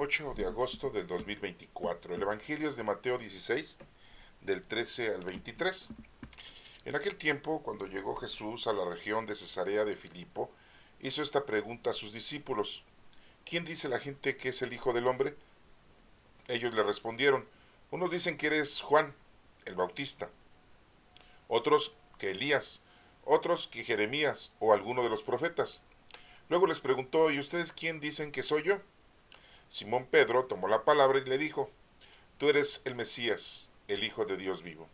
8 de agosto del 2024. El Evangelio es de Mateo 16, del 13 al 23. En aquel tiempo, cuando llegó Jesús a la región de Cesarea de Filipo, hizo esta pregunta a sus discípulos: ¿Quién dice la gente que es el Hijo del Hombre? Ellos le respondieron: unos dicen que eres Juan, el Bautista, otros que Elías, otros que Jeremías o alguno de los profetas. Luego les preguntó: ¿y ustedes quién dicen que soy yo? Simón Pedro tomó la palabra y le dijo: Tú eres el Mesías, el Hijo de Dios vivo.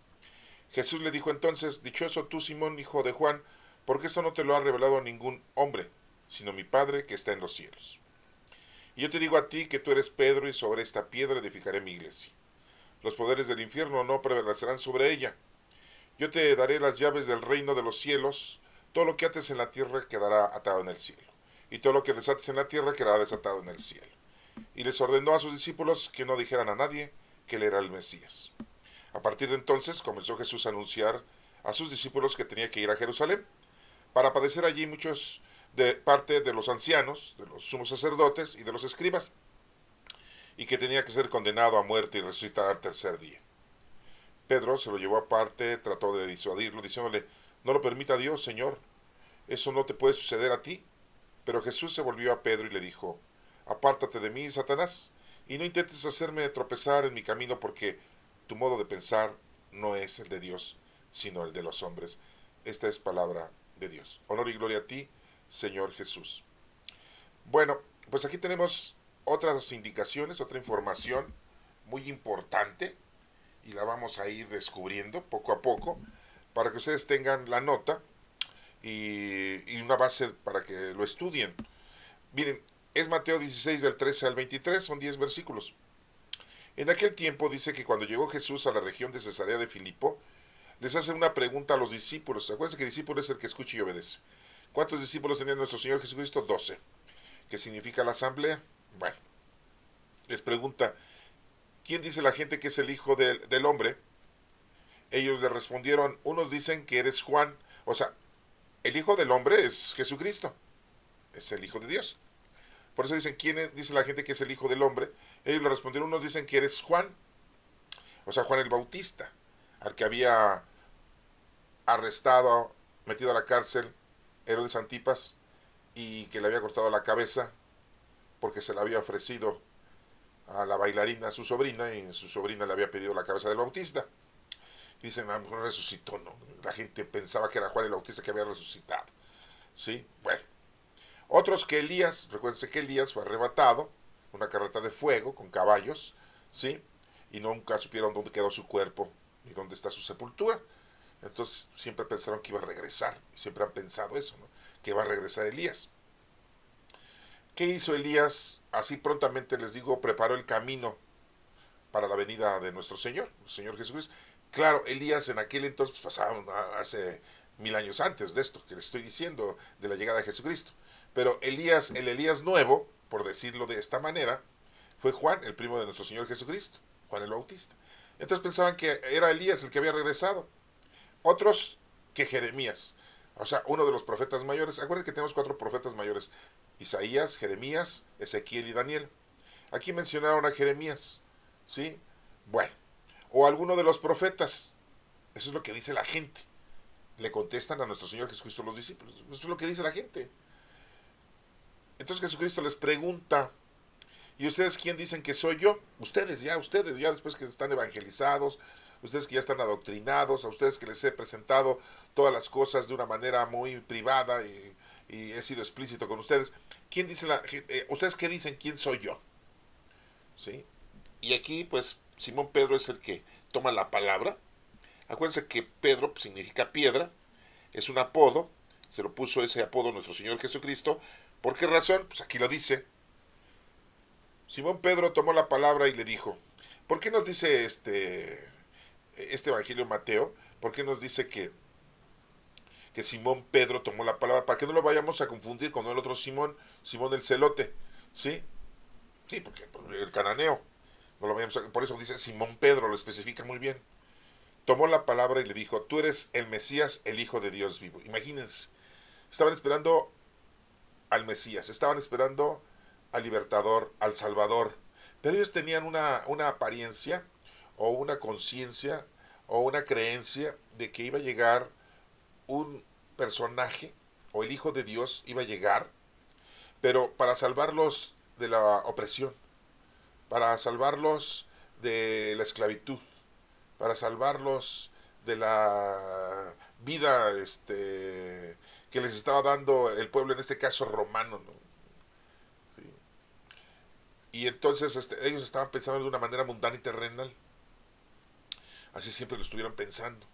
Jesús le dijo entonces: Dichoso tú, Simón, hijo de Juan, porque esto no te lo ha revelado ningún hombre, sino mi Padre que está en los cielos. Y yo te digo a ti que tú eres Pedro, y sobre esta piedra edificaré mi iglesia. Los poderes del infierno no prevalecerán sobre ella. Yo te daré las llaves del reino de los cielos. Todo lo que ates en la tierra quedará atado en el cielo, y todo lo que desates en la tierra quedará desatado en el cielo. Y les ordenó a sus discípulos que no dijeran a nadie que él era el Mesías. A partir de entonces comenzó Jesús a anunciar a sus discípulos que tenía que ir a Jerusalén para padecer allí muchos de parte de los ancianos, de los sumos sacerdotes y de los escribas, y que tenía que ser condenado a muerte y resucitar al tercer día. Pedro se lo llevó aparte, trató de disuadirlo, diciéndole: No lo permita Dios, Señor, eso no te puede suceder a ti. Pero Jesús se volvió a Pedro y le dijo: Apártate de mí, Satanás, y no intentes hacerme tropezar en mi camino, porque tu modo de pensar no es el de Dios, sino el de los hombres. Esta es palabra de Dios. Honor y gloria a ti, Señor Jesús. Bueno, pues aquí tenemos otras indicaciones, otra información muy importante, y la vamos a ir descubriendo poco a poco para que ustedes tengan la nota y una base para que lo estudien. Miren, es Mateo 16 del 13 al 23, son 10 versículos. En aquel tiempo dice que cuando llegó Jesús a la región de Cesarea de Filipo, les hace una pregunta a los discípulos. Acuérdense que discípulo es el que escucha y obedece. ¿Cuántos discípulos tenía nuestro Señor Jesucristo? 12. ¿Qué significa la asamblea? Bueno, les pregunta: ¿quién dice la gente que es el Hijo del Hombre? Ellos le respondieron: unos dicen que eres Juan. O sea, el Hijo del Hombre es Jesucristo, es el Hijo de Dios. Por eso dicen: ¿quién dice la gente que es el Hijo del Hombre? Ellos le respondieron: unos dicen que eres Juan, o sea, Juan el Bautista, al que había arrestado, metido a la cárcel Herodes Antipas, y que le había cortado la cabeza porque se la había ofrecido a la bailarina, a su sobrina, y su sobrina le había pedido la cabeza del Bautista. Dicen: a lo mejor resucitó, ¿no? La gente pensaba que era Juan el Bautista que había resucitado. ¿Sí? Bueno. Otros que Elías, recuérdense que Elías fue arrebatado, una carreta de fuego con caballos, ¿sí? Y nunca supieron dónde quedó su cuerpo ni dónde está su sepultura. Entonces siempre pensaron que iba a regresar, siempre han pensado eso, ¿no? Que va a regresar Elías. ¿Qué hizo Elías? Así prontamente les digo, preparó el camino para la venida de nuestro Señor, el Señor Jesucristo. Claro, Elías en aquel entonces pasaron hace 1000 años antes de esto que les estoy diciendo, de la llegada de Jesucristo. Pero Elías, el Elías nuevo, por decirlo de esta manera, fue Juan, el primo de nuestro Señor Jesucristo, Juan el Bautista. Entonces pensaban que era Elías el que había regresado. Otros que Jeremías, o sea, uno de los profetas mayores. Acuérdense que tenemos 4 profetas mayores: Isaías, Jeremías, Ezequiel y Daniel. Aquí mencionaron a Jeremías, ¿sí? Bueno, o alguno de los profetas. Eso es lo que dice la gente. Le contestan a nuestro Señor Jesucristo los discípulos. Eso es lo que dice la gente. Entonces Jesucristo les pregunta: ¿y ustedes quién dicen que soy yo? Ustedes ya después que están evangelizados, ustedes que ya están adoctrinados, a ustedes que les he presentado todas las cosas de una manera muy privada y he sido explícito con ustedes. ¿Quién dice ustedes qué dicen quién soy yo? ¿Sí? Y aquí pues Simón Pedro es el que toma la palabra. Acuérdense que Pedro significa piedra, es un apodo, se lo puso ese apodo nuestro Señor Jesucristo. ¿Por qué razón? Pues aquí lo dice. Simón Pedro tomó la palabra y le dijo: ¿por qué nos dice este Evangelio Mateo? ¿Por qué nos dice que Simón Pedro tomó la palabra? Para que no lo vayamos a confundir con el otro Simón, Simón el celote, ¿sí? Sí, porque el cananeo, no lo vayamos por eso dice Simón Pedro, lo especifica muy bien. Tomó la palabra y le dijo: tú eres el Mesías, el Hijo de Dios vivo. Imagínense, estaban esperando al Mesías, estaban esperando al libertador, al Salvador. Pero ellos tenían una apariencia o una conciencia o una creencia de que iba a llegar un personaje o el Hijo de Dios iba a llegar, pero para salvarlos de la opresión, para salvarlos de la esclavitud, para salvarlos de la vida que les estaba dando el pueblo, en este caso romano, ¿no? Sí. Y entonces ellos estaban pensando de una manera mundana y terrenal, así siempre lo estuvieron pensando.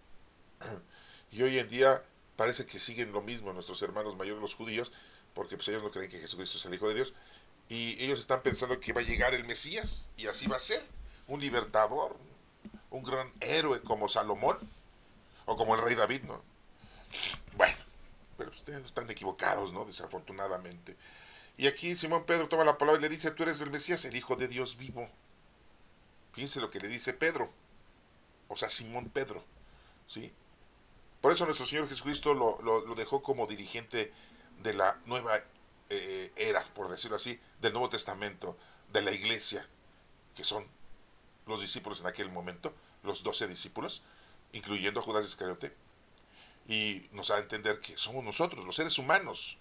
Y hoy en día parece que siguen lo mismo nuestros hermanos mayores, los judíos, porque pues ellos no creen que Jesucristo es el Hijo de Dios, y ellos están pensando que va a llegar el Mesías, y así va a ser, un libertador, un gran héroe como Salomón, o como el rey David, ¿no? Bueno, pero ustedes están equivocados, ¿no? Desafortunadamente. Y aquí Simón Pedro toma la palabra y le dice, tú eres el Mesías, el Hijo de Dios vivo. Fíjense lo que le dice Pedro, o sea, Simón Pedro, ¿sí? Por eso nuestro Señor Jesucristo lo dejó como dirigente de la nueva era, por decirlo así, del Nuevo Testamento, de la iglesia, que son los discípulos en aquel momento, los 12 discípulos, incluyendo a Judas Iscariote, y nos da a entender que somos nosotros, los seres humanos,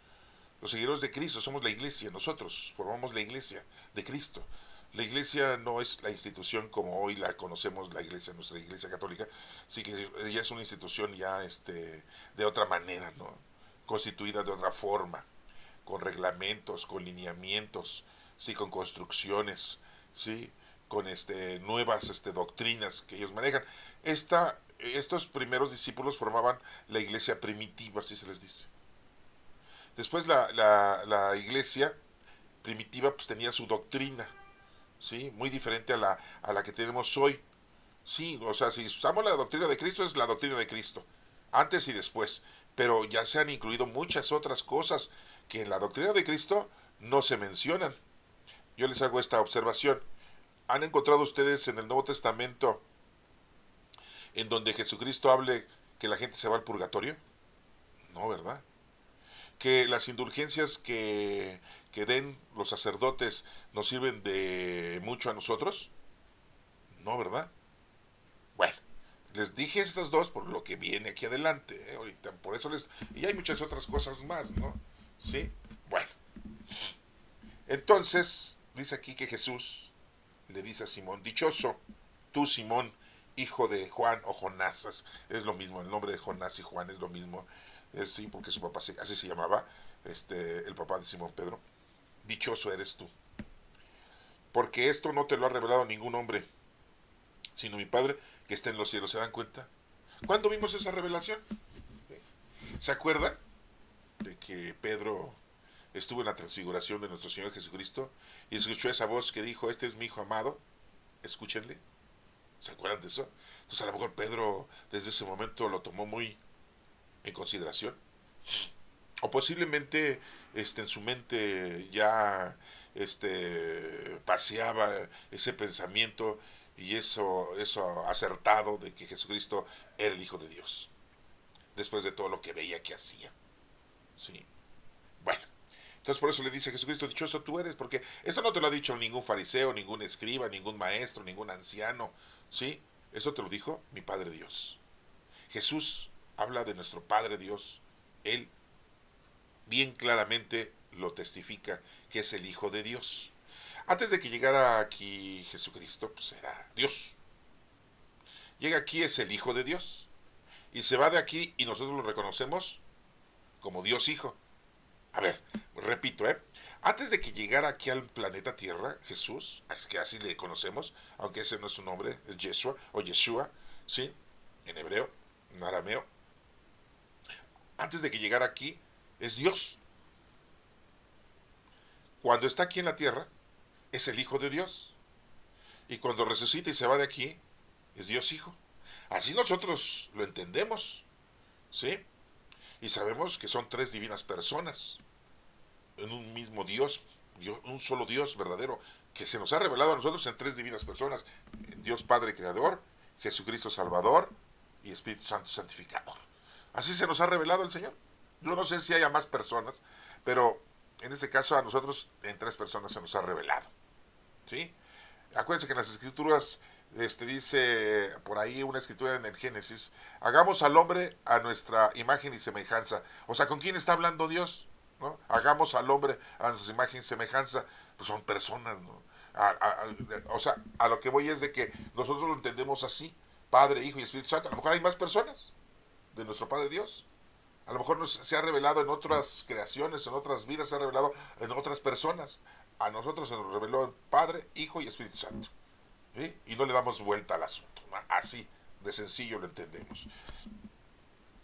los seguidores de Cristo, somos la iglesia, nosotros formamos la iglesia de Cristo. La iglesia no es la institución como hoy la conocemos, la iglesia, nuestra iglesia católica, sí que ya es una institución ya de otra manera, ¿no? Constituida de otra forma, con reglamentos, con lineamientos, sí, con construcciones, sí, con nuevas doctrinas que ellos manejan. Estos primeros discípulos formaban la iglesia primitiva, así se les dice. Después la iglesia primitiva pues tenía su doctrina, ¿sí? Muy diferente a la que tenemos hoy. Sí, o sea, si usamos la doctrina de Cristo es la doctrina de Cristo, antes y después. Pero ya se han incluido muchas otras cosas que en la doctrina de Cristo no se mencionan. Yo les hago esta observación. ¿Han encontrado ustedes en el Nuevo Testamento en donde Jesucristo hable que la gente se va al purgatorio? No, ¿verdad? Que las indulgencias que den los sacerdotes nos sirven de mucho a nosotros? No, ¿verdad? Bueno, les dije estas dos por lo que viene aquí adelante, ahorita, por eso les... Y hay muchas otras cosas más, ¿no? ¿Sí? Bueno, entonces dice aquí que Jesús le dice a Simón, dichoso tú Simón, hijo de Juan o Jonás, es lo mismo, el nombre de Jonás y Juan es lo mismo, sí, porque su papá así se llamaba, el papá de Simón Pedro, dichoso eres tú, porque esto no te lo ha revelado ningún hombre, sino mi Padre que está en los cielos. ¿Se dan cuenta? ¿Cuándo vimos esa revelación? ¿Se acuerdan de que Pedro estuvo en la transfiguración de nuestro Señor Jesucristo y escuchó esa voz que dijo, este es mi hijo amado, escúchenle? ¿Se acuerdan de eso? Entonces a lo mejor Pedro desde ese momento lo tomó muy en consideración. O posiblemente en su mente ya paseaba ese pensamiento y eso acertado de que Jesucristo era el Hijo de Dios, después de todo lo que veía que hacía. ¿Sí? Bueno, entonces por eso le dice a Jesucristo, dichoso tú eres, porque esto no te lo ha dicho ningún fariseo, ningún escriba, ningún maestro, ningún anciano, ¿sí? Eso te lo dijo mi Padre Dios. Jesús habla de nuestro Padre Dios. Él bien claramente lo testifica que es el Hijo de Dios. Antes de que llegara aquí Jesucristo, pues era Dios. Llega aquí, es el Hijo de Dios. Y se va de aquí y nosotros lo reconocemos como Dios Hijo. A ver, repito, antes de que llegara aquí al planeta Tierra, Jesús, es que así le conocemos, aunque ese no es su nombre, es Yeshua o Yeshua, ¿sí? En hebreo, en arameo. Antes de que llegara aquí, es Dios. Cuando está aquí en la Tierra, es el Hijo de Dios. Y cuando resucita y se va de aquí, es Dios Hijo. Así nosotros lo entendemos, ¿sí? Y sabemos que son tres divinas personas en un mismo Dios, un solo Dios verdadero, que se nos ha revelado a nosotros en tres divinas personas, Dios Padre Creador, Jesucristo Salvador y Espíritu Santo Santificador. Así se nos ha revelado el Señor. Yo no sé si haya más personas, pero en este caso a nosotros en tres personas se nos ha revelado, ¿sí? Acuérdense que en las escrituras dice por ahí una escritura en el Génesis, hagamos al hombre a nuestra imagen y semejanza. O sea, ¿con quién está hablando Dios? ¿No? Hagamos al hombre a nuestra imagen y semejanza. Pues son personas, ¿no? O sea, a lo que voy es de que nosotros lo entendemos así, Padre, Hijo y Espíritu Santo. A lo mejor hay más personas de nuestro Padre Dios. A lo mejor se ha revelado en otras creaciones, en otras vidas, se ha revelado en otras personas. A nosotros se nos reveló el Padre, Hijo y Espíritu Santo. ¿Sí? Y no le damos vuelta al asunto, ¿no? Así de sencillo lo entendemos.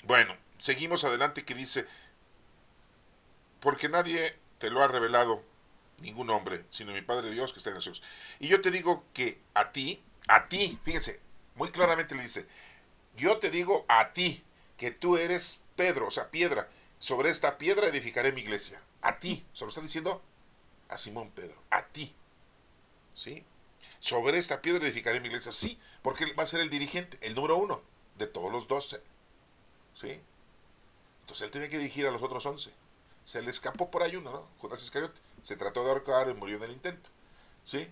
Bueno, seguimos adelante que dice, porque nadie te lo ha revelado ningún hombre, sino mi Padre Dios que está en los cielos. Y yo te digo que a ti, fíjense, muy claramente le dice, yo te digo a ti que tú eres Pedro, o sea, piedra. Sobre esta piedra edificaré mi iglesia. A ti, se lo está diciendo a Simón Pedro, a ti, ¿sí? Sobre esta piedra edificaré mi iglesia, sí, porque él va a ser el dirigente, el número uno de todos los 12, ¿sí? Entonces él tenía que dirigir a los otros 11. Se le escapó por ahí uno, ¿no? Judas Iscariote. Se trató de ahorcar y murió en el intento, ¿sí?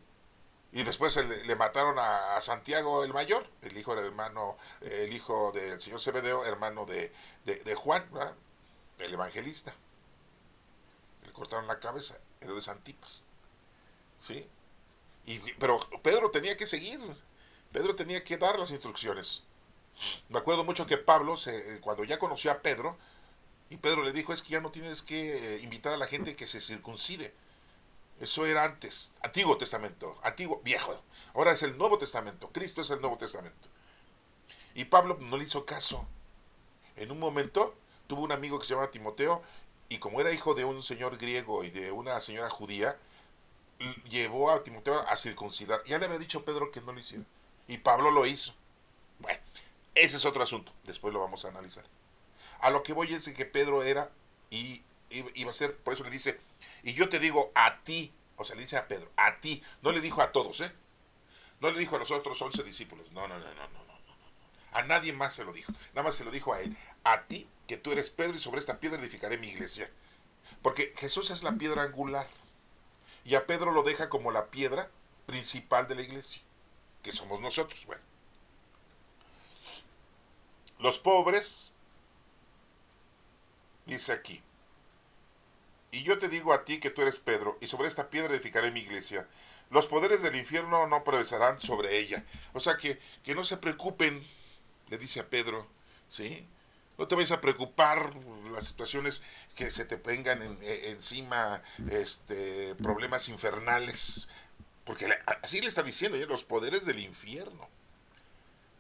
Y después le mataron a Santiago el mayor, el hijo del hermano, el hijo del señor Zebedeo, hermano de Juan, ¿verdad? El evangelista. Le cortaron la cabeza, Herodes Antipas, ¿sí? Pero Pedro tenía que seguir, Pedro tenía que dar las instrucciones. Me acuerdo mucho que Pablo, cuando ya conoció a Pedro, y Pedro le dijo, es que ya no tienes que invitar a la gente que se circuncide. Eso era antes, Antiguo Testamento, antiguo, viejo. Ahora es el Nuevo Testamento, Cristo es el Nuevo Testamento. Y Pablo no le hizo caso. En un momento tuvo un amigo que se llamaba Timoteo, y como era hijo de un señor griego y de una señora judía, llevó a Timoteo a circuncidar. Ya le había dicho Pedro que no lo hiciera. Y Pablo lo hizo. Bueno, ese es otro asunto. Después lo vamos a analizar. A lo que voy es que Pedro era y iba a ser, por eso le dice, y yo te digo a ti, o sea, le dice a Pedro, a ti, no le dijo a todos, ¿eh? No le dijo a los otros 11 discípulos, no, no, no, no, no, no. A nadie más se lo dijo, nada más se lo dijo a él, a ti, que tú eres Pedro y sobre esta piedra edificaré mi iglesia. Porque Jesús es la piedra angular y a Pedro lo deja como la piedra principal de la iglesia, que somos nosotros. Bueno, los pobres, dice aquí, y yo te digo a ti que tú eres Pedro, y sobre esta piedra edificaré mi iglesia. Los poderes del infierno no prevalecerán sobre ella. O sea que no se preocupen, le dice a Pedro, ¿sí? No te vayas a preocupar las situaciones que se te vengan encima, problemas infernales. Porque así le está diciendo, ¿eh? Los poderes del infierno,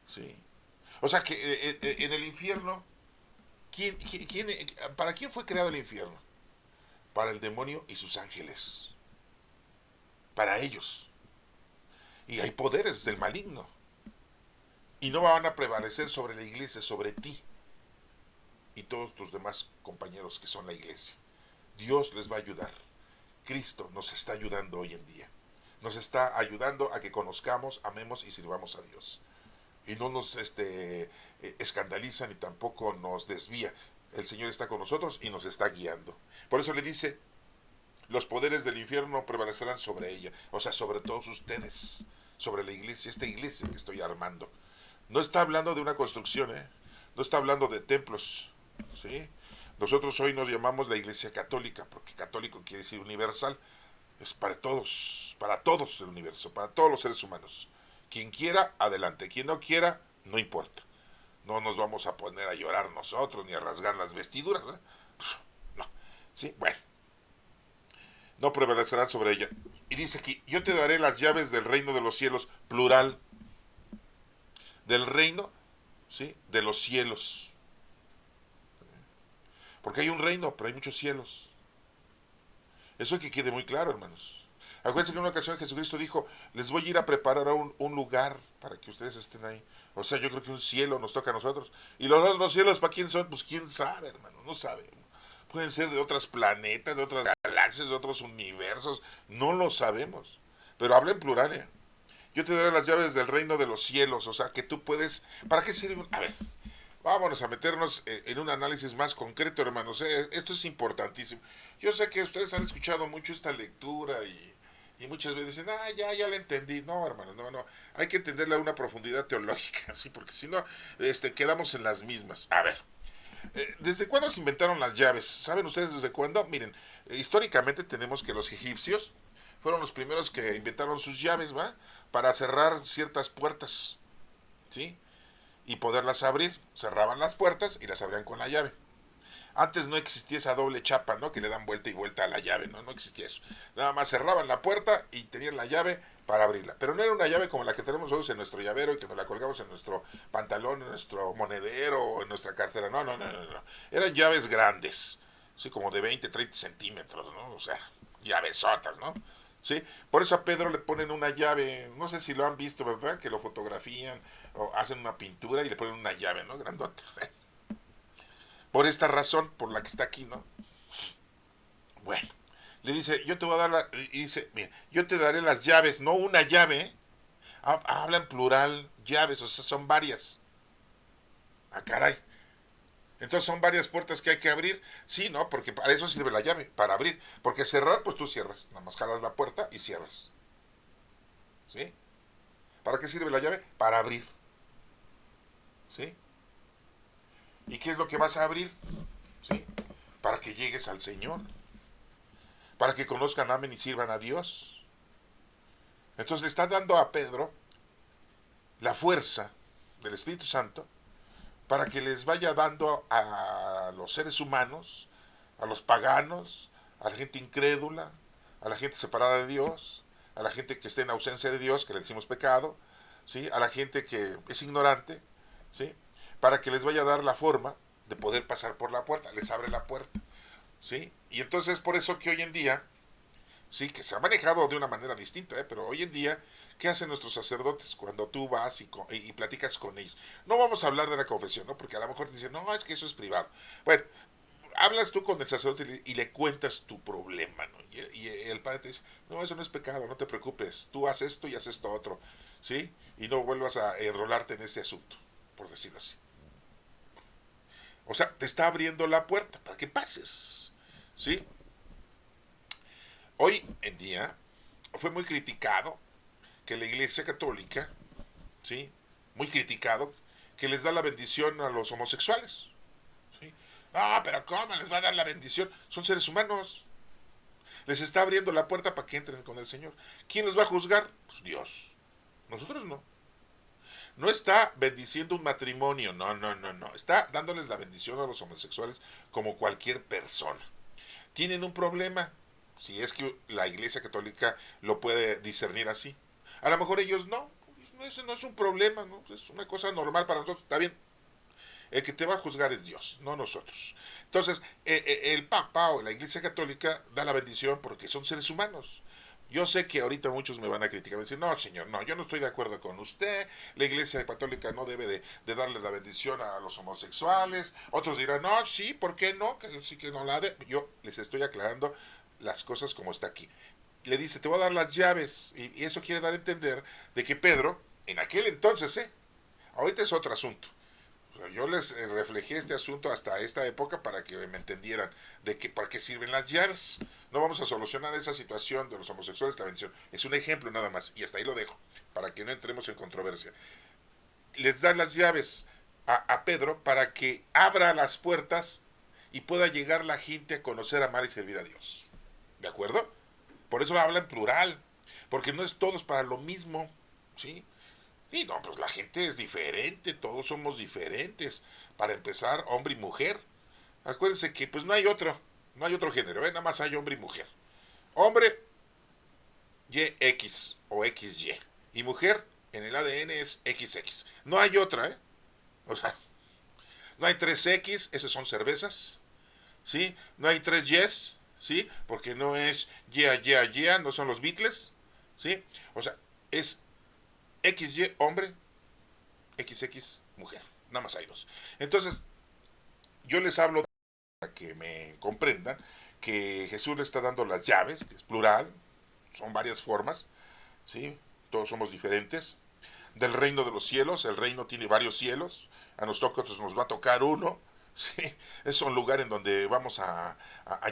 ¿sí? O sea que en el infierno, ¿para quién fue creado el infierno? Para el demonio y sus ángeles, para ellos. Y hay poderes del maligno. Y no van a prevalecer sobre la iglesia, sobre ti y todos tus demás compañeros que son la iglesia. Dios les va a ayudar. Cristo nos está ayudando hoy en día. Nos está ayudando a que conozcamos, amemos y sirvamos a Dios. Y no nos escandaliza ni tampoco nos desvía. El Señor está con nosotros y nos está guiando. Por eso le dice, los poderes del infierno prevalecerán sobre ella, o sea, sobre todos ustedes, sobre la iglesia, esta iglesia que estoy armando. No está hablando de una construcción, ¿eh? No está hablando de templos, ¿sí? Nosotros hoy nos llamamos la iglesia católica, porque católico quiere decir universal, es para todos el universo, para todos los seres humanos. Quien quiera, adelante, quien no quiera, no importa. No nos vamos a poner a llorar nosotros, ni a rasgar las vestiduras, ¿eh? No, ¿sí? Bueno, no prevalecerán sobre ella. Y dice aquí, yo te daré las llaves del reino de los cielos, plural, del reino, ¿sí? De los cielos. Porque hay un reino, pero hay muchos cielos. Eso hay que quede muy claro, hermanos. Acuérdense que en una ocasión Jesucristo dijo, les voy a ir a preparar un lugar para que ustedes estén ahí. O sea, yo creo que un cielo nos toca a nosotros. ¿Y los otros cielos para quién son? Pues quién sabe, hermano, no sabe. Pueden ser de otros planetas, de otras galaxias, de otros universos. No lo sabemos. Pero habla en plural, ¿eh? Yo te daré las llaves del reino de los cielos. O sea, que tú puedes... ¿Para qué sirve? A ver, vámonos a meternos en un análisis más concreto, hermanos. Esto es importantísimo. Yo sé que ustedes han escuchado mucho esta lectura Y muchas veces dicen, ya la entendí. No, hermano, no. Hay que entenderla a una profundidad teológica, ¿sí? Porque si no, quedamos en las mismas. A ver, ¿desde cuándo se inventaron las llaves? ¿Saben ustedes desde cuándo? Miren, históricamente tenemos que los egipcios fueron los primeros que inventaron sus llaves, ¿va? Para cerrar ciertas puertas, ¿sí? Y poderlas abrir. Cerraban las puertas y las abrían con la llave. Antes no existía esa doble chapa, ¿no? Que le dan vuelta y vuelta a la llave, ¿no? No existía eso. Nada más cerraban la puerta y tenían la llave para abrirla. Pero no era una llave como la que tenemos nosotros en nuestro llavero y que nos la colgamos en nuestro pantalón, en nuestro monedero o en nuestra cartera. No. Eran llaves grandes, sí, como de 20, 30 centímetros, ¿no? O sea, llavesotas, ¿no? ¿Sí? Por eso a Pedro le ponen una llave, no sé si lo han visto, ¿verdad? Que lo fotografían o hacen una pintura y le ponen una llave, ¿no? Grandota. Por esta razón, por la que está aquí, ¿no? Bueno, le dice, yo te voy a dar y dice, mira, yo te daré las llaves, no una llave, ¿eh? Habla en plural, llaves, o sea, son varias. Ah, caray. Entonces son varias puertas que hay que abrir. Sí, ¿no? Porque para eso sirve la llave, para abrir. Porque cerrar, pues tú cierras. Nada más jalas la puerta y cierras. ¿Sí? ¿Para qué sirve la llave? Para abrir. ¿Sí? ¿Y qué es lo que vas a abrir? ¿Sí? Para que llegues al Señor. Para que conozcan, amen y sirvan a Dios. Entonces le está dando a Pedro la fuerza del Espíritu Santo para que les vaya dando a los seres humanos, a los paganos, a la gente incrédula, a la gente separada de Dios, a la gente que esté en ausencia de Dios, que le decimos pecado, ¿sí? A la gente que es ignorante, ¿sí? Para que les vaya a dar la forma de poder pasar por la puerta, les abre la puerta, ¿sí? Y entonces por eso que hoy en día, sí, que se ha manejado de una manera distinta, pero hoy en día, ¿qué hacen nuestros sacerdotes cuando tú vas y platicas con ellos? No vamos a hablar de la confesión, ¿no? Porque a lo mejor te dicen, no, es que eso es privado. Bueno, hablas tú con el sacerdote y le cuentas tu problema, ¿no? Y el padre te dice, no, eso no es pecado, no te preocupes, tú haces esto y haces esto otro, ¿sí? Y no vuelvas a enrolarte en este asunto, por decirlo así. O sea, te está abriendo la puerta para que pases, ¿sí? Hoy en día fue muy criticado que la Iglesia Católica, ¿sí? Muy criticado, que les da la bendición a los homosexuales, ¿sí? Ah, pero ¿cómo les va a dar la bendición? Son seres humanos. Les está abriendo la puerta para que entren con el Señor. ¿Quién los va a juzgar? Pues Dios. Nosotros no. No está bendiciendo un matrimonio, no. Está dándoles la bendición a los homosexuales como cualquier persona. Tienen un problema, si es que la Iglesia Católica lo puede discernir así. A lo mejor ellos no, ese no es un problema, ¿no? Es una cosa normal para nosotros, está bien. El que te va a juzgar es Dios, no nosotros. Entonces, el Papa o la Iglesia Católica da la bendición porque son seres humanos. Yo sé que ahorita muchos me van a criticar, me decir, no, señor, no, yo no estoy de acuerdo con usted, la Iglesia Católica no debe de darle la bendición a los homosexuales, otros dirán, no, sí, ¿por qué no? Que sí que no la de. Yo les estoy aclarando las cosas como está aquí. Le dice, te voy a dar las llaves, y eso quiere dar a entender de que Pedro, en aquel entonces, ahorita es otro asunto, yo les reflejé este asunto hasta esta época para que me entendieran de que, para qué sirven las llaves. No vamos a solucionar esa situación de los homosexuales, la bendición. Es un ejemplo nada más, y hasta ahí lo dejo, para que no entremos en controversia. Les dan las llaves a Pedro para que abra las puertas y pueda llegar la gente a conocer, amar y servir a Dios. ¿De acuerdo? Por eso habla en plural, porque no es todos para lo mismo, ¿sí? Y no, pues la gente es diferente, todos somos diferentes. Para empezar, hombre y mujer. Acuérdense que pues no hay otro género, nada más hay hombre y mujer. Hombre, YX o XY. Y mujer, en el ADN es XX. No hay otra, ¿eh? O sea, no hay tres x, esas son cervezas, ¿sí? No hay tres Ys, ¿sí? Porque no es no son los Beatles, ¿sí? O sea, es XY hombre, XX mujer. Nada más hay dos. Entonces, yo les hablo para que me comprendan que Jesús le está dando las llaves, que es plural, son varias formas, ¿sí? Todos somos diferentes. Del reino de los cielos, el reino tiene varios cielos, a nosotros nos va a tocar uno, Sí, es un lugar en donde vamos a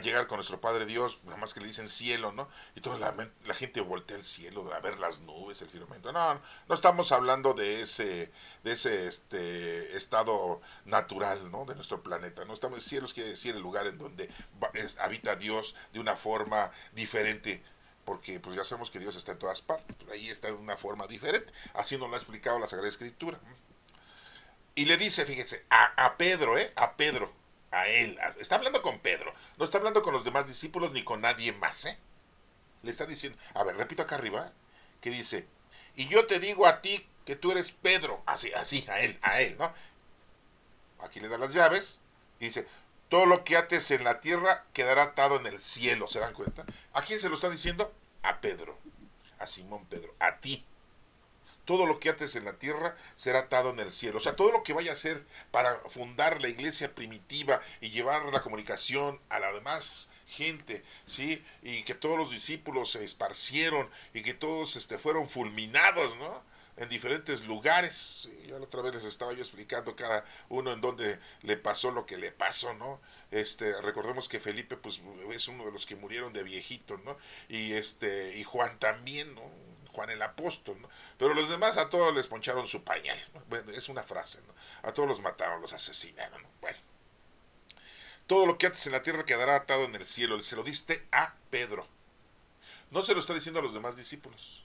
llegar con nuestro Padre Dios, nada más que le dicen cielo, ¿no? Y toda la gente voltea al cielo a ver las nubes, el firmamento. No, no estamos hablando de ese estado natural, ¿no? De nuestro planeta. No estamos, cielos quiere decir el lugar en donde habita Dios de una forma diferente, porque pues ya sabemos que Dios está en todas partes, pero ahí está de una forma diferente. Así nos lo ha explicado la Sagrada Escritura. Y le dice, fíjense, a Pedro, a Pedro, a él, está hablando con Pedro, no está hablando con los demás discípulos ni con nadie más, ¿eh? Le está diciendo, a ver, repito acá arriba, que dice, y yo te digo a ti que tú eres Pedro, así, así, a él, ¿no? Aquí le da las llaves y dice, todo lo que ates en la tierra quedará atado en el cielo, ¿se dan cuenta? ¿A quién se lo está diciendo? A Pedro, a Simón Pedro, a ti. Todo lo que ates en la tierra será atado en el cielo. O sea, todo lo que vaya a hacer para fundar la iglesia primitiva y llevar la comunicación a la demás gente, ¿sí? Y que todos los discípulos se esparcieron y que todos fueron fulminados, ¿no? En diferentes lugares. Sí, ya la otra vez les estaba yo explicando cada uno en donde le pasó lo que le pasó, ¿no? Recordemos que Felipe pues es uno de los que murieron de viejito, ¿no? Y Juan también, ¿no? Juan el apóstol, ¿no? Pero los demás a todos les poncharon su pañal, ¿no? Bueno, es una frase, ¿no? A todos los mataron, los asesinaron, ¿no? Bueno, todo lo que ates en la tierra quedará atado en el cielo, se lo diste a Pedro. No se lo está diciendo a los demás discípulos.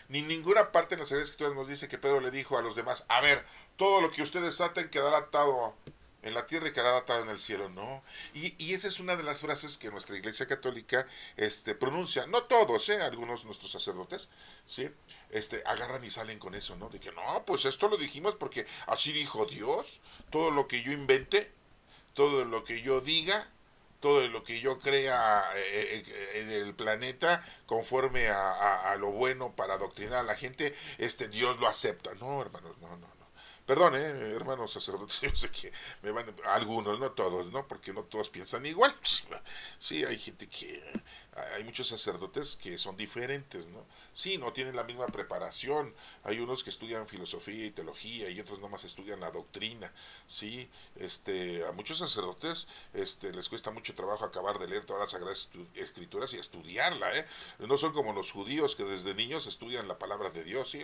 Ni ninguna parte en las Escrituras nos dice que Pedro le dijo a los demás, a ver, todo lo que ustedes aten quedará atado en la tierra y quedará atado en el cielo, no. Y esa es una de las frases que nuestra Iglesia Católica pronuncia, no todos, algunos nuestros sacerdotes, ¿sí? Agarran y salen con eso, ¿no? De que no, pues esto lo dijimos porque así dijo Dios, todo lo que yo invente, todo lo que yo diga, todo lo que yo crea en el planeta conforme a lo bueno para adoctrinar a la gente, Dios lo acepta. No, hermanos, no, no, no. Perdón, hermanos sacerdotes, yo sé que me van algunos, no todos, ¿no? Porque no todos piensan igual. Sí, hay gente que hay muchos sacerdotes que son diferentes, ¿no? Sí, no tienen la misma preparación. Hay unos que estudian filosofía y teología y otros nomás estudian la doctrina, sí. A muchos sacerdotes les cuesta mucho trabajo acabar de leer todas las sagradas escrituras y estudiarla, ¿eh? No son como los judíos que desde niños estudian la palabra de Dios, ¿sí?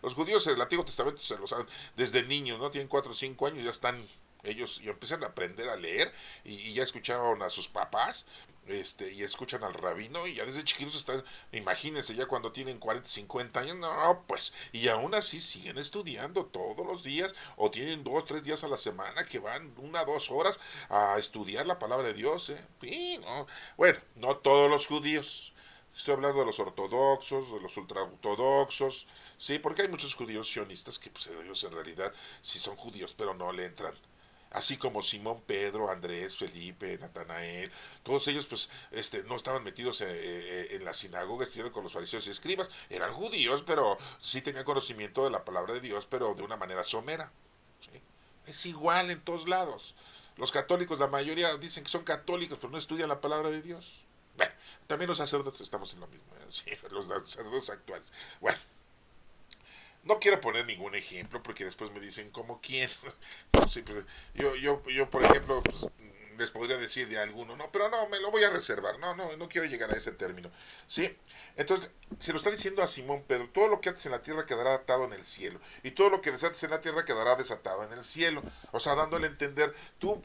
Los judíos el Antiguo Testamento se lo saben desde niños, ¿no? Tienen 4 o 5 años, ya están ellos y empiezan a aprender a leer y ya escucharon a sus papás y escuchan al rabino y ya desde chiquitos están, imagínense ya cuando tienen 40 50 años, no, pues, y aún así siguen estudiando todos los días o tienen 2 3 días a la semana que van 1 2 horas a estudiar la palabra de Dios, ¿eh? Sí, no. Bueno, no todos los judíos. Estoy hablando de los ortodoxos, de los ultraortodoxos, sí, porque hay muchos judíos sionistas que pues ellos en realidad sí son judíos, pero no le entran, así como Simón Pedro, Andrés, Felipe, Natanael, todos ellos pues no estaban metidos en la sinagoga estudiando con los fariseos y escribas, eran judíos, pero sí tenían conocimiento de la palabra de Dios, pero de una manera somera. ¿Sí? Es igual en todos lados. Los católicos, la mayoría dicen que son católicos, pero no estudian la palabra de Dios. Bueno, también los sacerdotes estamos en lo mismo, ¿eh? Sí, los sacerdotes actuales. Bueno, no quiero poner ningún ejemplo porque después me dicen como quién. No, sí, pues, yo por ejemplo, pues, les podría decir de alguno, no, pero no, me lo voy a reservar. No, no, no quiero llegar a ese término. Sí, entonces se lo está diciendo a Simón Pedro, todo lo que haces en la tierra quedará atado en el cielo y todo lo que desates en la tierra quedará desatado en el cielo. O sea, dándole a entender, tú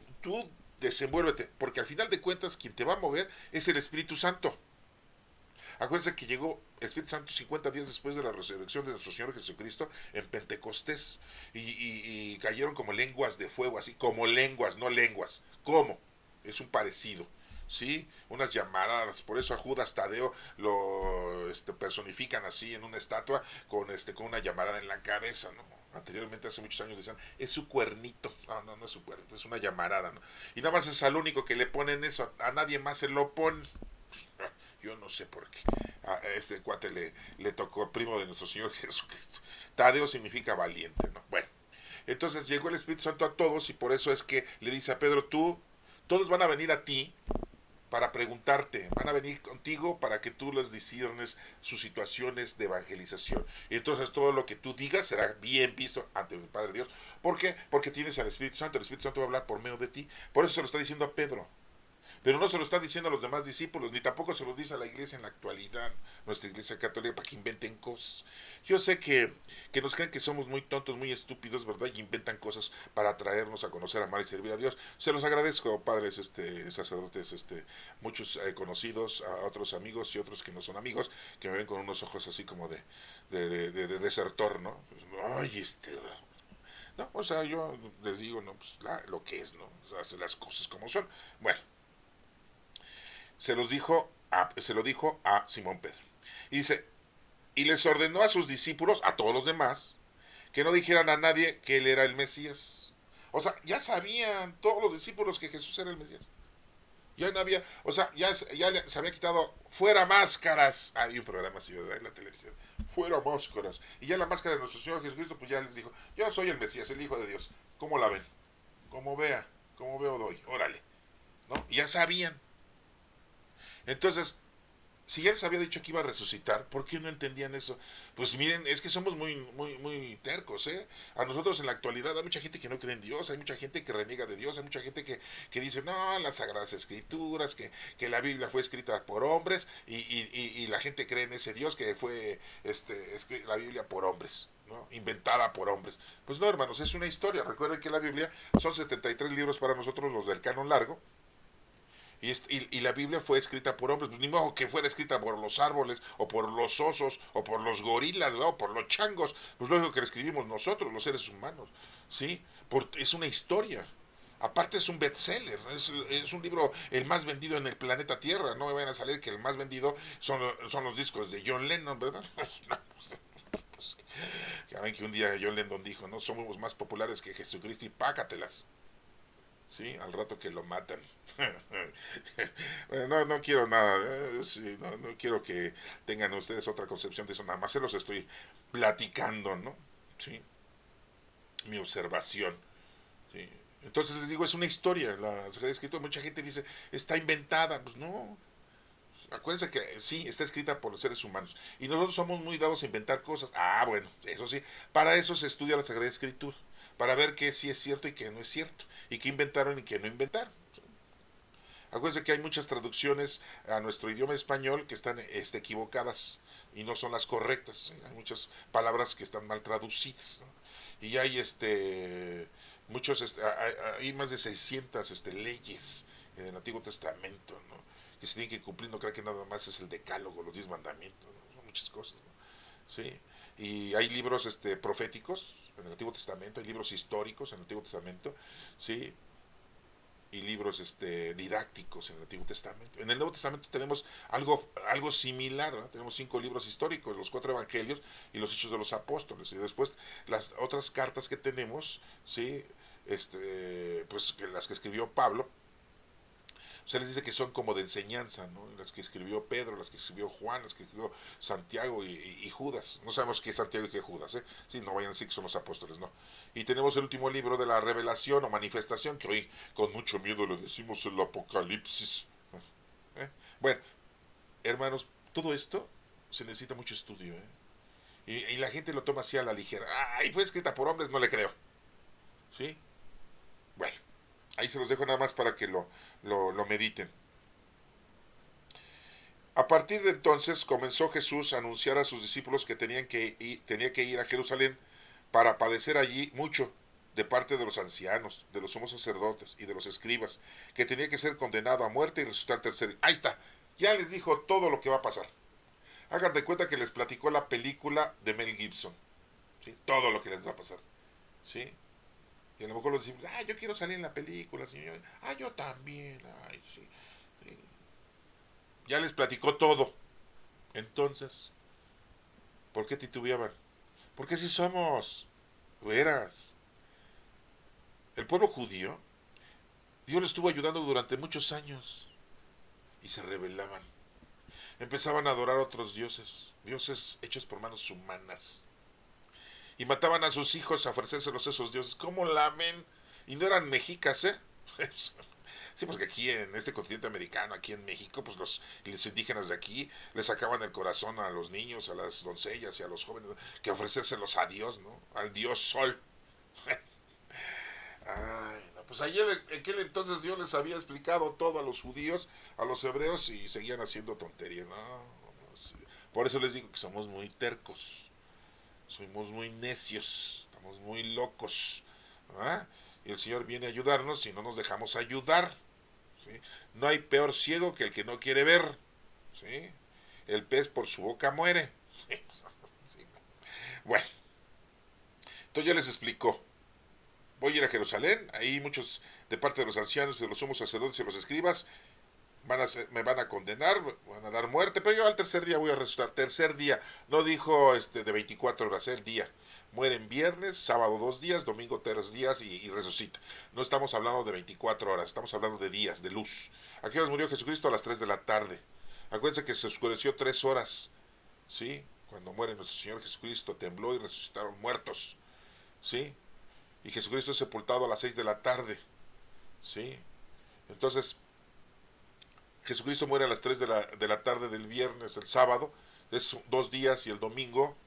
desenvuélvete, porque al final de cuentas quien te va a mover es el Espíritu Santo. Acuérdense que llegó el Espíritu Santo 50 días después de la resurrección de nuestro Señor Jesucristo en Pentecostés. Y cayeron como lenguas de fuego, así como lenguas, no lenguas. ¿Cómo? Es un parecido. ¿Sí? Unas llamaradas. Por eso a Judas Tadeo lo personifican así en una estatua con una llamarada en la cabeza, ¿no? Anteriormente, hace muchos años, decían, es su cuernito. No, no, no es su cuernito, es una llamarada, ¿no? Y nada más es al único que le ponen eso, a nadie más se lo ponen. Yo no sé por qué. A este cuate le tocó primo de nuestro Señor Jesucristo. Tadeo significa valiente, ¿no? Bueno, entonces llegó el Espíritu Santo a todos y por eso es que le dice a Pedro, todos van a venir a ti para preguntarte, van a venir contigo para que tú les disciernes sus situaciones de evangelización. Y entonces todo lo que tú digas será bien visto ante el Padre Dios. ¿Por qué? Porque tienes al Espíritu Santo, el Espíritu Santo va a hablar por medio de ti. Por eso se lo está diciendo a Pedro. Pero no se lo está diciendo a los demás discípulos, ni tampoco se lo dice a la iglesia en la actualidad, nuestra iglesia católica, para que inventen cosas. Yo sé que nos creen que somos muy tontos, muy estúpidos, ¿verdad? Y inventan cosas para traernos a conocer, amar y servir a Dios. Se los agradezco, padres, sacerdotes, muchos conocidos, a otros amigos y otros que no son amigos, que me ven con unos ojos así como de desertor, ¿no? Pues, ay, no, o sea, yo les digo, no, pues lo que es, ¿no? O sea, las cosas como son. Bueno, se lo dijo a Simón Pedro. Y dice, y les ordenó a sus discípulos, a todos los demás, que no dijeran a nadie que él era el Mesías. O sea, ya sabían todos los discípulos que Jesús era el Mesías. Ya no había, o sea, ya se había quitado fuera máscaras. Hay un programa así, ¿verdad? En la televisión. Fuera máscaras. Y ya la máscara de nuestro Señor Jesucristo, pues ya les dijo, yo soy el Mesías, el Hijo de Dios. ¿Cómo la ven? Como vea, como veo doy, órale. ¿No? Y ya sabían. Entonces, si ya les había dicho que iba a resucitar, ¿por qué no entendían eso? Pues miren, es que somos muy tercos, ¿eh? A nosotros en la actualidad hay mucha gente que no cree en Dios, hay mucha gente que reniega de Dios, hay mucha gente que dice, no, las Sagradas Escrituras, que la Biblia fue escrita por hombres, y la gente cree en ese Dios que fue la Biblia por hombres, ¿no? Inventada por hombres. Pues no, hermanos, es una historia. Recuerden que la Biblia son 73 libros para nosotros, los del canon largo, y la Biblia fue escrita por hombres, pues ni modo que fuera escrita por los árboles, o por los osos, o por los gorilas, ¿no? O por los changos. Pues lógico que la escribimos nosotros, los seres humanos, ¿sí? Es una historia. Aparte es un bestseller, es un libro el más vendido en el planeta Tierra. No me vayan a salir que el más vendido son los discos de John Lennon, ¿verdad? Ya ven que un día John Lennon dijo, no somos más populares que Jesucristo y pácatelas. Sí, al rato que lo matan. Bueno, no quiero nada, sí, no quiero que tengan ustedes otra concepción de eso, nada más se los estoy platicando, ¿no? Sí, mi observación. Sí. Entonces les digo, es una historia, la Sagrada Escritura. Mucha gente dice, está inventada. Pues no, acuérdense que sí, está escrita por los seres humanos. Y nosotros somos muy dados a inventar cosas. Ah, bueno, eso sí, para eso se estudia la Sagrada Escritura, para ver qué sí es cierto y qué no es cierto, y qué inventaron y qué no inventaron. Acuérdense que hay muchas traducciones a nuestro idioma español que están equivocadas y no son las correctas. Hay muchas palabras que están mal traducidas, ¿no? Y hay muchos hay más de 600 leyes en el Antiguo Testamento, ¿no? Que se tienen que cumplir. No creo que nada más es el decálogo, los 10 mandamientos, ¿no? Son muchas cosas, ¿no? Sí. Y hay libros proféticos en el Antiguo Testamento, hay libros históricos en el Antiguo Testamento, sí, y libros didácticos en el Antiguo Testamento. En el Nuevo Testamento tenemos algo similar, ¿no? Tenemos 5 libros históricos, los 4 evangelios y los hechos de los apóstoles. Y después las otras cartas que tenemos, ¿sí? Pues que las que escribió Pablo, se les dice que son como de enseñanza, ¿no? Las que escribió Pedro, las que escribió Juan, las que escribió Santiago y Judas. No sabemos qué es Santiago y qué es Judas, ¿eh? Sí, no vayan a decir que son los apóstoles, no. Y tenemos el último libro de la revelación o manifestación, que hoy con mucho miedo le decimos el Apocalipsis. ¿Eh? Bueno, hermanos, todo esto se necesita mucho estudio, ¿eh? Y la gente lo toma así a la ligera. Ay, fue escrita por hombres, no le creo. ¿Sí? Bueno, ahí se los dejo nada más para que lo mediten. A partir de entonces comenzó Jesús a anunciar a sus discípulos que tenía que ir a Jerusalén para padecer allí mucho de parte de los ancianos, de los sumos sacerdotes y de los escribas, que tenía que ser condenado a muerte y resucitar al tercer día. Ahí está, ya les dijo todo lo que va a pasar. Hagan de cuenta que les platicó la película de Mel Gibson, ¿sí? Todo lo que les va a pasar, ¿sí? Y a lo mejor los discípulos, yo quiero salir en la película, señor. Yo también, ay, sí. Sí. Ya les platicó todo. Entonces, ¿por qué titubeaban? Porque si somos, veras. El pueblo judío, Dios les estuvo ayudando durante muchos años y se rebelaban. Empezaban a adorar a otros dioses, dioses hechos por manos humanas. Y mataban a sus hijos a ofrecérselos a esos dioses. ¿Cómo la ven? Y no eran mexicas, ¿eh? Sí, porque aquí en este continente americano, aquí en México, pues los indígenas de aquí les sacaban el corazón a los niños, a las doncellas y a los jóvenes, ¿no? Que ofrecérselos a Dios, ¿no? Al Dios Sol. Ay, no, pues ayer en aquel entonces Dios les había explicado todo a los judíos, a los hebreos y seguían haciendo tonterías. No, no, sí. Por eso les digo que somos muy tercos, somos muy necios, estamos muy locos. ¿Ah? Y el Señor viene a ayudarnos si no nos dejamos ayudar. ¿Sí? No hay peor ciego que el que no quiere ver. ¿Sí? El pez por su boca muere. Sí. Bueno, entonces ya les explicó. Voy a ir a Jerusalén, ahí muchos de parte de los ancianos, de los sumos sacerdotes y los escribas me van a condenar, van a dar muerte, pero yo al tercer día voy a resucitar. Tercer día, no dijo de 24 horas, el día. Mueren viernes, sábado 2 días, domingo 3 días y resucita. No estamos hablando de 24 horas, estamos hablando de días, de luz. Aquí nos murió Jesucristo a las 3 de la tarde. Acuérdense que se oscureció 3 horas, ¿sí? Cuando muere nuestro Señor Jesucristo, tembló y resucitaron muertos, ¿sí? Y Jesucristo es sepultado a las 6 de la tarde, ¿sí? Entonces, Jesucristo muere a las 3 de la tarde del viernes, el sábado, es 2 días, y el domingo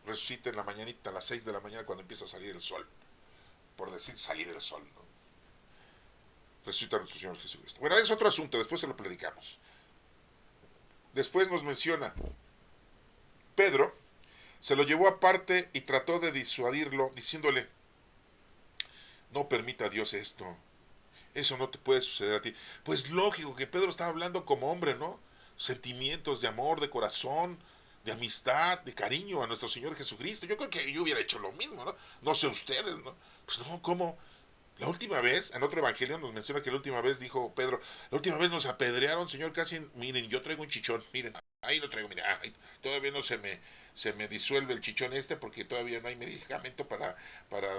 resucita en la mañanita, a las 6 de la mañana, cuando empieza a salir el sol, por decir salir el sol, ¿no? Resucita nuestro Señor Jesucristo. Bueno, es otro asunto, después se lo predicamos. Después nos menciona, Pedro se lo llevó aparte y trató de disuadirlo, diciéndole, no permita Dios esto, eso no te puede suceder a ti. Pues lógico que Pedro estaba hablando como hombre, ¿no? Sentimientos de amor, de corazón, de amistad, de cariño a nuestro Señor Jesucristo. Yo creo que yo hubiera hecho lo mismo, ¿no? No sé ustedes, ¿no? Pues no, ¿cómo? La última vez, en otro evangelio nos menciona que la última vez dijo Pedro, la última vez nos apedrearon, Señor, casi, miren, yo traigo un chichón, miren, ahí lo traigo, miren, todavía no se me disuelve el chichón porque todavía no hay medicamento para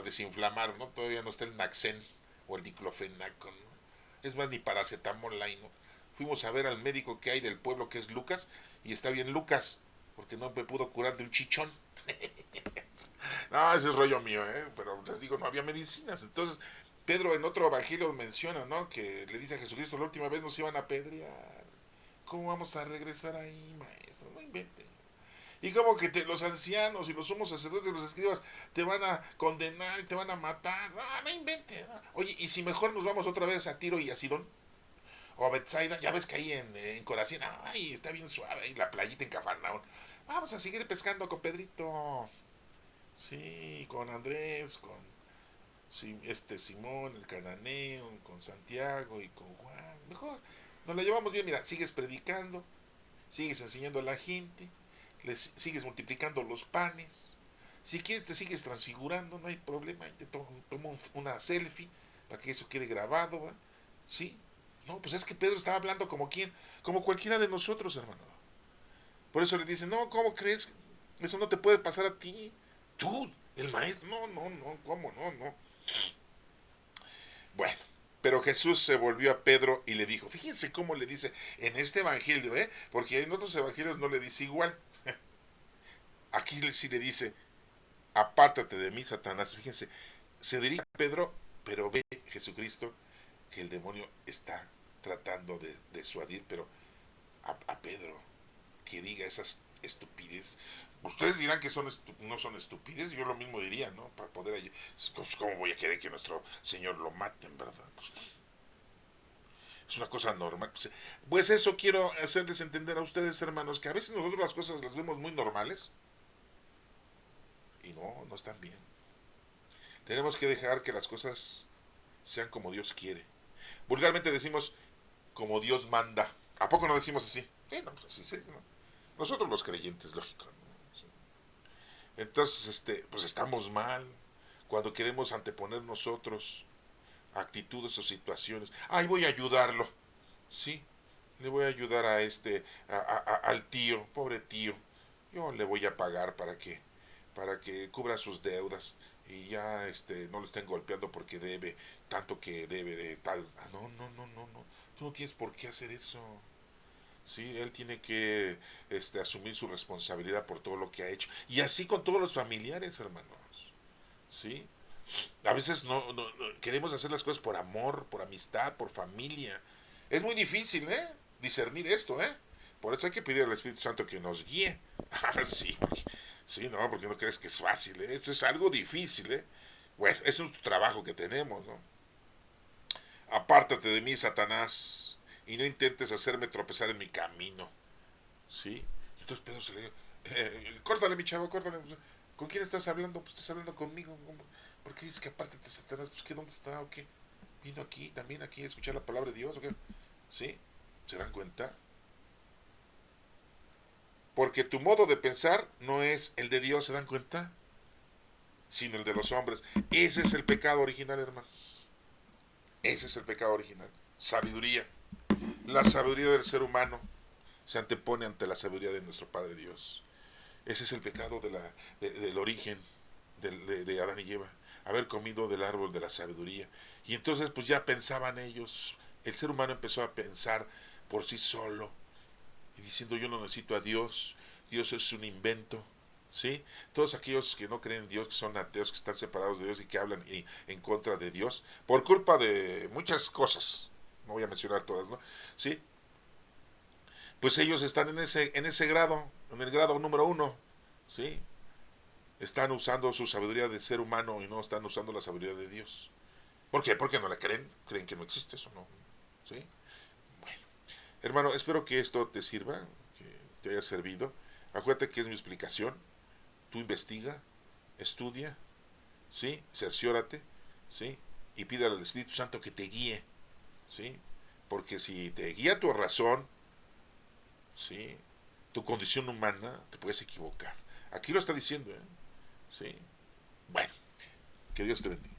desinflamar, ¿no? Todavía no está el Naxen o el diclofenaco, ¿no? Es más, ni paracetamol hay, ¿no? Fuimos a ver al médico que hay del pueblo, que es Lucas, y está bien Lucas, porque no me pudo curar de un chichón. No, ese es rollo mío, ¿eh? Pero les digo, no había medicinas. Entonces, Pedro en otro evangelio menciona, ¿no? Que le dice a Jesucristo, la última vez nos iban a apedrear. ¿Cómo vamos a regresar ahí, maestro? No invente. Y como que los ancianos y los sumos sacerdotes y los escribas te van a condenar y te van a matar. No, no invente. No. Oye, ¿y si mejor nos vamos otra vez a Tiro y a Sidón? O a Bethsaida, ya ves que ahí en Corazín, ay, está bien suave, y la playita en Cafarnaún. Vamos a seguir pescando con Pedrito. Sí, con Andrés, con Simón, el cananeo, con Santiago y con Juan. Mejor, nos la llevamos bien, mira, sigues predicando, sigues enseñando a la gente, sigues multiplicando los panes. Si quieres te sigues transfigurando, no hay problema, y te tomo una selfie para que eso quede grabado, ¿va? ¿Sí? No, pues es que Pedro estaba hablando como quien, como cualquiera de nosotros, hermano. Por eso le dicen, no, ¿cómo crees? Eso no te puede pasar a ti. Tú, el maestro, no, no, no, ¿cómo? No, no. Bueno, pero Jesús se volvió a Pedro y le dijo, fíjense cómo le dice en este evangelio, ¿eh? Porque en otros evangelios no le dice igual. Aquí sí le dice, apártate de mí, Satanás. Fíjense, se dirige a Pedro, pero ve Jesucristo que el demonio está tratando de dissuadir, pero a Pedro, que diga esas estupidez. Ustedes dirán que no son estupidez, yo lo mismo diría, ¿no? Para poder, pues, ¿cómo voy a querer que nuestro Señor lo maten, verdad? Pues, es una cosa normal. Pues eso quiero hacerles entender a ustedes, hermanos, que a veces nosotros las cosas las vemos muy normales y no, no están bien. Tenemos que dejar que las cosas sean como Dios quiere. Vulgarmente decimos como Dios manda. ¿A poco no decimos así? Sí, no, pues así sí, ¿no? Nosotros los creyentes, lógico, ¿no? Sí. Entonces, pues estamos mal cuando queremos anteponer nosotros actitudes o situaciones. Ay, voy a ayudarlo. Sí, le voy a ayudar al tío, pobre tío. Yo le voy a pagar para que cubra sus deudas y ya no lo estén golpeando porque debe tanto que debe de tal. No, no, no, no, no. Tú no tienes por qué hacer eso. Sí, él tiene que asumir su responsabilidad por todo lo que ha hecho. Y así con todos los familiares, hermanos. ¿Sí? A veces queremos hacer las cosas por amor, por amistad, por familia. Es muy difícil, discernir esto, Por eso hay que pedir al Espíritu Santo que nos guíe. Ah, sí, sí, no, porque no crees que es fácil, Esto es algo difícil, Bueno, es un trabajo que tenemos, ¿no? Apártate de mí, Satanás, y no intentes hacerme tropezar en mi camino, ¿sí? Entonces Pedro se le dijo, córtale, mi chavo, córtale. ¿Con quién estás hablando? Pues estás hablando conmigo. ¿Por qué dices que apártate de Satanás? Pues ¿qué, dónde está o qué? ¿Vino aquí, también aquí a escuchar la palabra de Dios o qué? ¿Sí? ¿Se dan cuenta? Porque tu modo de pensar no es el de Dios, ¿se dan cuenta? Sino el de los hombres. Ese es el pecado original, hermano. Ese es el pecado original. Sabiduría. La sabiduría del ser humano se antepone ante la sabiduría de nuestro Padre Dios. Ese es el pecado del origen de Adán y Eva. Haber comido del árbol de la sabiduría. Y entonces pues ya pensaban ellos. El ser humano empezó a pensar por sí solo. Y diciendo yo no necesito a Dios. Dios es un invento. ¿Sí? Todos aquellos que no creen en Dios, que son ateos, que están separados de Dios y que hablan en contra de Dios, por culpa de muchas cosas, no voy a mencionar todas, ¿no? ¿Sí? Pues ellos están en ese grado, en el grado número uno, ¿sí? Están usando su sabiduría de ser humano y no están usando la sabiduría de Dios. ¿Por qué? Porque no la creen, creen que no existe eso, ¿no? ¿Sí? Bueno, hermano, espero que esto te sirva, que te haya servido. Acuérdate que es mi explicación. Tú investiga, estudia, ¿sí? Cerciórate, ¿sí? Y pídale al Espíritu Santo que te guíe, ¿sí? Porque si te guía tu razón, ¿sí? Tu condición humana, te puedes equivocar. Aquí lo está diciendo, ¿sí? Bueno, que Dios te bendiga.